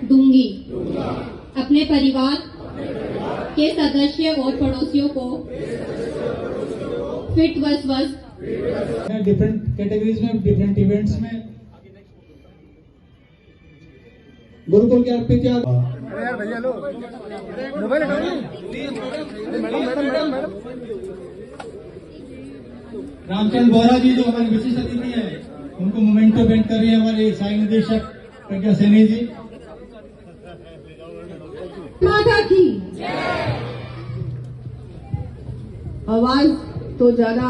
दूंगी। अपने परिवार के सदस्य और पड़ोसियों को फिट व स्वस्थ डिफरेंट कैटेगरीज में, डिफरेंट इवेंट्स में गुरुकुल के अर्पित क्या भैया लो मोबाइल मैडम रामचंद्र बोरा जी जो हमारे विशिष्ट अतिथि है, उनको मोमेंटो भेंट कर रही है हमारे सहायक निदेशक प्रज्ञा सैनी जी। माता की आवाज तो ज्यादा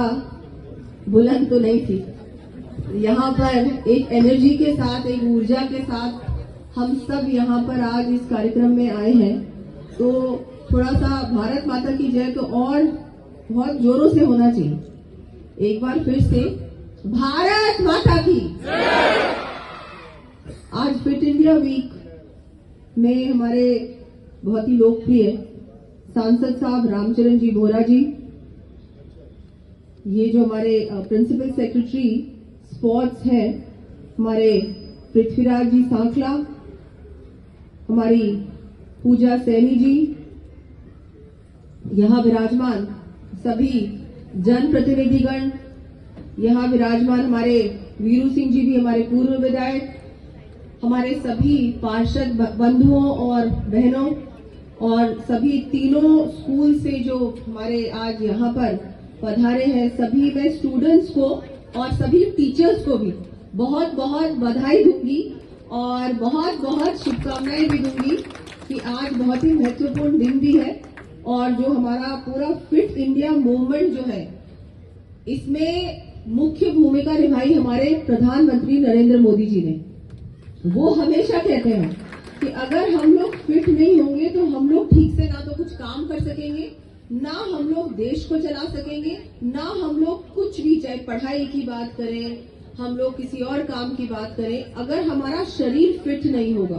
बुलंद तो नहीं थी। यहाँ पर एक एनर्जी के साथ, एक ऊर्जा के साथ हम सब यहाँ पर आज इस कार्यक्रम में आए हैं, तो थोड़ा सा भारत माता की जय तो और बहुत जोरों से होना चाहिए। एक बार फिर से भारत माता की। आज फिट इंडिया वीक में हमारे बहुत ही लोकप्रिय सांसद साहब रामचरण जी बोरा जी, ये जो हमारे प्रिंसिपल सेक्रेटरी स्पोर्ट्स हैं हमारे पृथ्वीराज जी सांखला, हमारी पूजा सैनी जी, यहाँ विराजमान सभी जनप्रतिनिधिगण, यहाँ विराजमान हमारे वीरू सिंह जी भी हमारे पूर्व विधायक, हमारे सभी पार्षद बंधुओं और बहनों और सभी तीनों स्कूल से जो हमारे आज यहाँ पर पधारे हैं, सभी मैं स्टूडेंट्स को और सभी टीचर्स को भी बहुत बहुत बधाई दूंगी और बहुत बहुत शुभकामनाएं भी दूंगी कि आज बहुत ही महत्वपूर्ण दिन भी है और जो हमारा पूरा फिट इंडिया मूवमेंट जो है, इसमें मुख्य भूमिका निभाई हमारे प्रधानमंत्री नरेंद्र मोदी जी ने। वो हमेशा कहते हैं कि अगर हम लोग फिट नहीं होंगे तो हम लोग ठीक से ना तो कुछ काम कर सकेंगे, ना हम लोग देश को चला सकेंगे, ना हम लोग कुछ भी, चाहे पढ़ाई की बात करें, हम लोग किसी और काम की बात करें, अगर हमारा शरीर फिट नहीं होगा,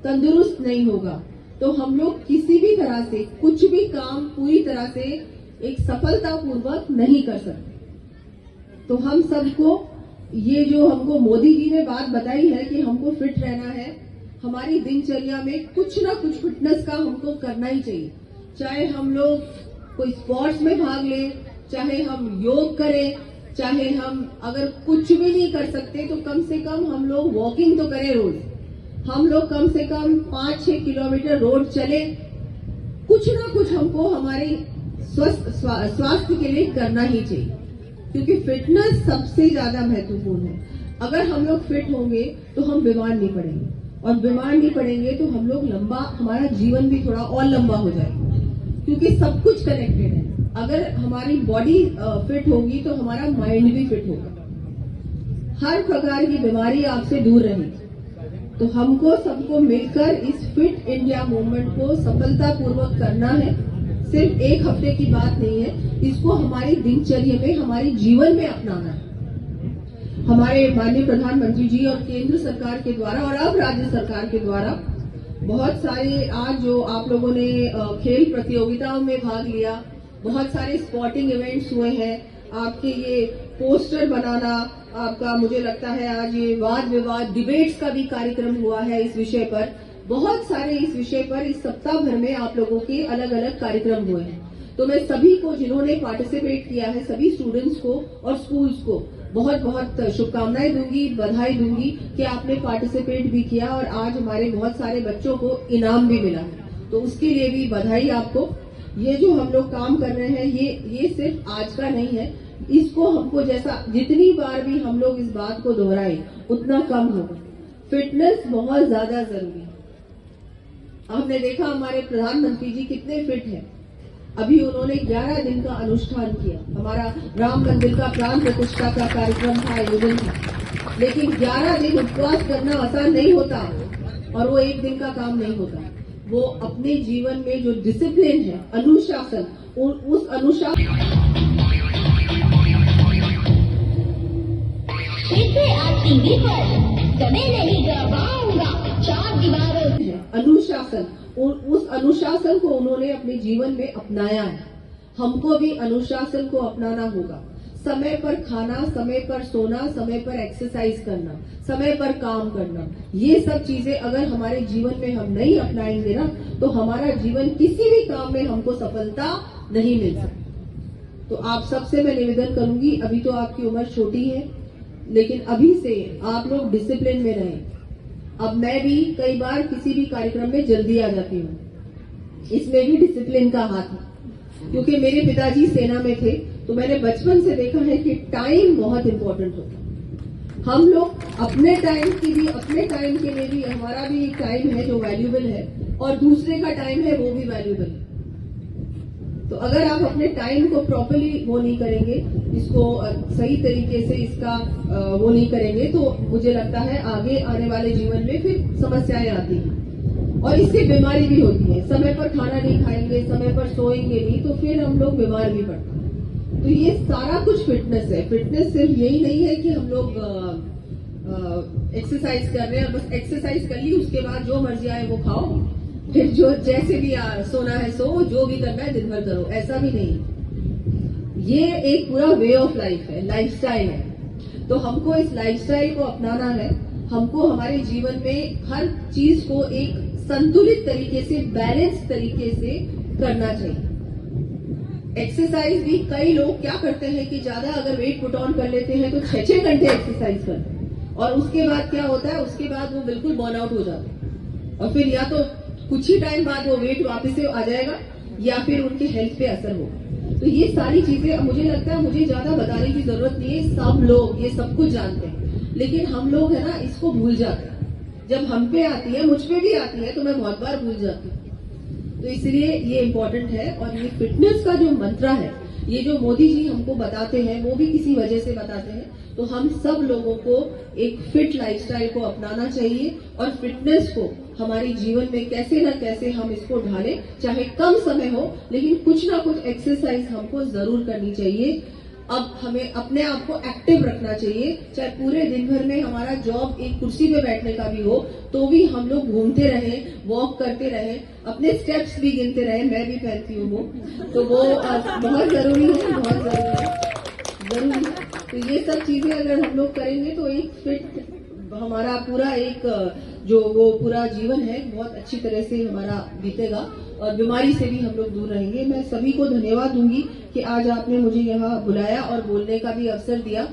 तंदुरुस्त नहीं होगा, तो हम लोग किसी भी तरह से कुछ भी काम पूरी तरह से एक सफलतापूर्वक नहीं कर सकते। तो हम सबको ये जो हमको मोदी जी ने बात बताई है कि हमको फिट रहना है, हमारी दिनचर्या में कुछ ना कुछ फिटनेस का हमको करना ही चाहिए। चाहे हम लोग कोई स्पोर्ट्स में भाग लें, चाहे हम योग करें, चाहे हम अगर कुछ भी नहीं कर सकते तो कम से कम हम लोग वॉकिंग तो करें रोज। हम लोग कम से कम 5-6 किलोमीटर रोड चले, कुछ ना कुछ हमको हमारे स्वास्थ्य के लिए करना ही चाहिए, क्योंकि फिटनेस सबसे ज्यादा महत्वपूर्ण है। अगर हम लोग फिट होंगे तो हम बीमार नहीं पड़ेंगे, और बीमार नहीं पड़ेंगे तो हम लोग हमारा जीवन भी थोड़ा और लंबा हो जाएगा, क्योंकि सब कुछ कनेक्टेड है। अगर हमारी बॉडी फिट होगी तो हमारा माइंड भी फिट होगा, हर प्रकार की बीमारी आपसे दूर रहेगी। तो हमको सबको मिलकर इस फिट इंडिया मूवमेंट को सफलतापूर्वक करना है। सिर्फ एक हफ्ते की बात नहीं है, इसको हमारी दिनचर्या में, हमारे जीवन में अपनाना है। हमारे माननीय प्रधानमंत्री जी और केंद्र सरकार के द्वारा और अब राज्य सरकार के द्वारा बहुत सारे, आज जो आप लोगों ने खेल प्रतियोगिताओं में भाग लिया, बहुत सारे स्पोर्टिंग इवेंट्स हुए हैं, आपके ये पोस्टर बनाना, आपका मुझे लगता है आज ये वाद विवाद डिबेट्स का भी कार्यक्रम हुआ है इस विषय पर, बहुत सारे इस विषय पर इस सप्ताह भर में आप लोगों के अलग अलग कार्यक्रम हुए हैं। तो मैं सभी को जिन्होंने पार्टिसिपेट किया है, सभी स्टूडेंट्स को और स्कूल्स को बहुत बहुत शुभकामनाएं दूंगी, बधाई दूंगी कि आपने पार्टिसिपेट भी किया और आज हमारे बहुत सारे बच्चों को इनाम भी मिला है, तो उसके लिए भी बधाई आपको। ये जो हम लोग काम कर रहे हैं, ये सिर्फ आज का नहीं है, इसको हमको जैसा जितनी बार भी हम लोग इस बात को दोहराए उतना कम होगा। फिटनेस बहुत ज्यादा जरूरी है। हमने देखा हमारे प्रधानमंत्री जी कितने फिट हैं। अभी उन्होंने 11 दिन का अनुष्ठान किया, हमारा राम मंदिर का प्राण प्रतिष्ठा का कार्यक्रम था, आयोजन था, लेकिन 11 दिन उपवास करना आसान नहीं होता और वो एक दिन का काम नहीं होता। वो अपने जीवन में जो डिसिप्लिन है, अनुशासन, उस अनुशासन टीवी पर कभी नहीं गवाऊंगा, 4 दीवारों अनुशासन, उस अनुशासन को उन्होंने अपने जीवन में अपनाया है। हमको भी अनुशासन को अपनाना होगा। समय पर खाना, समय पर सोना, समय पर एक्सरसाइज करना, समय पर काम करना, ये सब चीजें अगर हमारे जीवन में हम नहीं अपनाएंगे ना, तो हमारा जीवन किसी भी काम में हमको सफलता नहीं मिल सकती। तो आप सबसे मैं निवेदन करूंगी, अभी तो आपकी उम्र छोटी है, लेकिन अभी से आप लोग डिसिप्लिन में रहें। अब मैं भी कई बार किसी भी कार्यक्रम में जल्दी आ जाती हूँ, इसमें भी डिसिप्लिन का हाथ है, क्योंकि मेरे पिताजी सेना में थे, तो मैंने बचपन से देखा है कि टाइम बहुत इंपॉर्टेंट होता है। हम लोग अपने टाइम के लिए भी हमारा भी एक टाइम है जो वैल्यूबल है, और दूसरे का टाइम है वो भी वैल्यूबल है। तो अगर आप अपने टाइम को प्रॉपर्ली वो नहीं करेंगे, इसको सही तरीके से इसका वो नहीं करेंगे, तो मुझे लगता है आगे आने वाले जीवन में फिर समस्याएं आती हैं और इससे बीमारी भी होती है। समय पर खाना नहीं खाएंगे, समय पर सोएंगे नहीं, तो फिर हम लोग बीमार भी पड़ते हैं। तो ये सारा कुछ फिटनेस है। फिटनेस सिर्फ यही नहीं है कि हम लोग एक्सरसाइज कर रहे हैं और बस एक्सरसाइज कर ली, उसके बाद जो मर्जी आए वो खाओ, फिर जो जैसे भी सोना है सो, जो भी करना है दिन भर करो, ऐसा भी नहीं। ये एक पूरा वे ऑफ लाइफ है, लाइफस्टाइल है। तो हमको इस लाइफस्टाइल को अपनाना है। हमको हमारे जीवन में हर चीज को एक संतुलित तरीके से, बैलेंस तरीके से करना चाहिए। एक्सरसाइज भी कई लोग क्या करते हैं कि ज्यादा अगर वेट पुट ऑन कर लेते हैं तो 6-6 घंटे एक्सरसाइज करते हैं, और उसके बाद क्या होता है, उसके बाद वो बिल्कुल बर्न आउट हो जाते हैं, और फिर या तो कुछ ही टाइम बाद वो वेट वापस से आ जाएगा या फिर उनके हेल्थ पे असर होगा। तो ये सारी चीजें मुझे लगता है मुझे ज्यादा बताने की जरूरत नहीं है, सब लोग ये सब कुछ जानते हैं, लेकिन हम लोग है ना इसको भूल जाते हैं। जब हम पे आती है, मुझ पे भी आती है, तो मैं बहुत बार भूल जाती हूँ। तो इसलिए ये इम्पोर्टेंट है। और ये फिटनेस का जो मंत्र है, ये जो मोदी जी हमको बताते हैं, वो भी किसी वजह से बताते हैं। तो हम सब लोगों को एक फिट लाइफस्टाइल को अपनाना चाहिए, और फिटनेस को हमारे जीवन में कैसे न कैसे हम इसको ढालें, चाहे कम समय हो, लेकिन कुछ ना कुछ एक्सरसाइज हमको जरूर करनी चाहिए। अब हमें अपने आप को एक्टिव रखना चाहिए, चाहे पूरे दिन भर में हमारा जॉब एक कुर्सी पे बैठने का भी हो, तो भी हम लोग घूमते रहें, वॉक करते रहें, अपने स्टेप्स भी गिनते रहें। मैं भी पहनती हूँ वो, तो वो बहुत जरूरी है, बहुत जरूरी है। तो ये सब चीजें अगर हम लोग करेंगे तो एक फिट हमारा पूरा एक जो वो पूरा जीवन है बहुत अच्छी तरह से हमारा बीतेगा, और बीमारी से भी हम लोग दूर रहेंगे। मैं सभी को धन्यवाद दूंगी कि आज आपने मुझे यहाँ बुलाया और बोलने का भी अवसर दिया।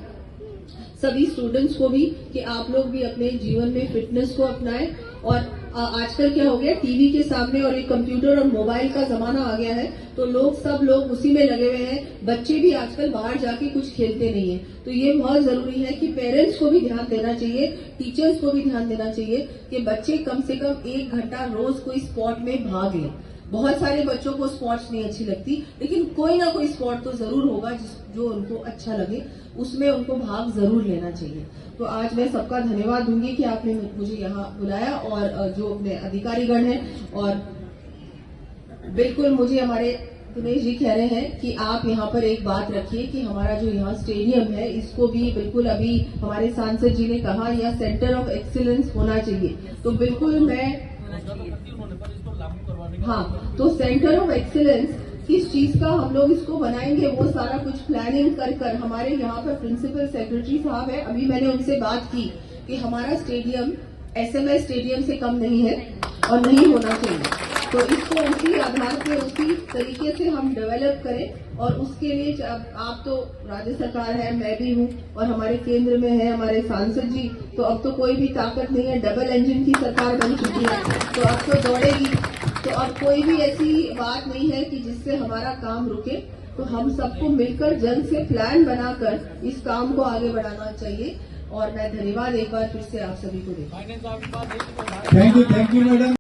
सभी स्टूडेंट्स को भी कि आप लोग भी अपने जीवन में फिटनेस को अपनाएं। और आजकल क्या हो गया, टीवी के सामने और एक कंप्यूटर और मोबाइल का जमाना आ गया है, तो सब लोग उसी में लगे हुए हैं। बच्चे भी आजकल बाहर जाके कुछ खेलते नहीं है। तो ये बहुत जरूरी है कि पेरेंट्स को भी ध्यान देना चाहिए, टीचर्स को भी ध्यान देना चाहिए कि बच्चे कम से कम 1 घंटा रोज कोई स्पोर्ट में भाग लें। बहुत सारे बच्चों को स्पोर्ट्स नहीं अच्छी लगती, लेकिन कोई ना कोई स्पोर्ट तो जरूर होगा जो उनको अच्छा लगे, उसमें उनको भाग जरूर लेना चाहिए। तो आज मैं सबका धन्यवाद दूंगी कि आपने मुझे यहाँ बुलाया, और जो अपने अधिकारीगण हैं, और बिल्कुल मुझे हमारे दिनेश जी कह रहे हैं कि आप यहाँ पर एक बात रखिए कि हमारा जो यहाँ स्टेडियम है, इसको भी बिल्कुल अभी हमारे सांसद जी ने कहा यह सेंटर ऑफ एक्सीलेंस होना चाहिए। तो बिल्कुल मैं तो सेंटर ऑफ एक्सीलेंस किस चीज का हम लोग इसको बनाएंगे, वो सारा कुछ प्लानिंग कर हमारे यहाँ पर प्रिंसिपल सेक्रेटरी साहब है, अभी मैंने उनसे बात की कि हमारा स्टेडियम SMS स्टेडियम से कम नहीं है और नहीं होना चाहिए। तो इसको उसी आधार पे उसी तरीके से हम डेवलप करें, और उसके लिए आप तो राज्य सरकार है, मैं भी हूँ, और हमारे केंद्र में है हमारे सांसद जी, तो अब तो कोई भी ताकत नहीं है, डबल इंजन की सरकार बन चुकी है, तो अब तो दौड़ेगी। तो अब कोई भी ऐसी बात नहीं है कि जिससे हमारा काम रुके। तो हम सबको मिलकर जल्द से प्लान बनाकर इस काम को आगे बढ़ाना चाहिए। और मैं धन्यवाद एक बार फिर से आप सभी को देता हूँ। Thank you madam.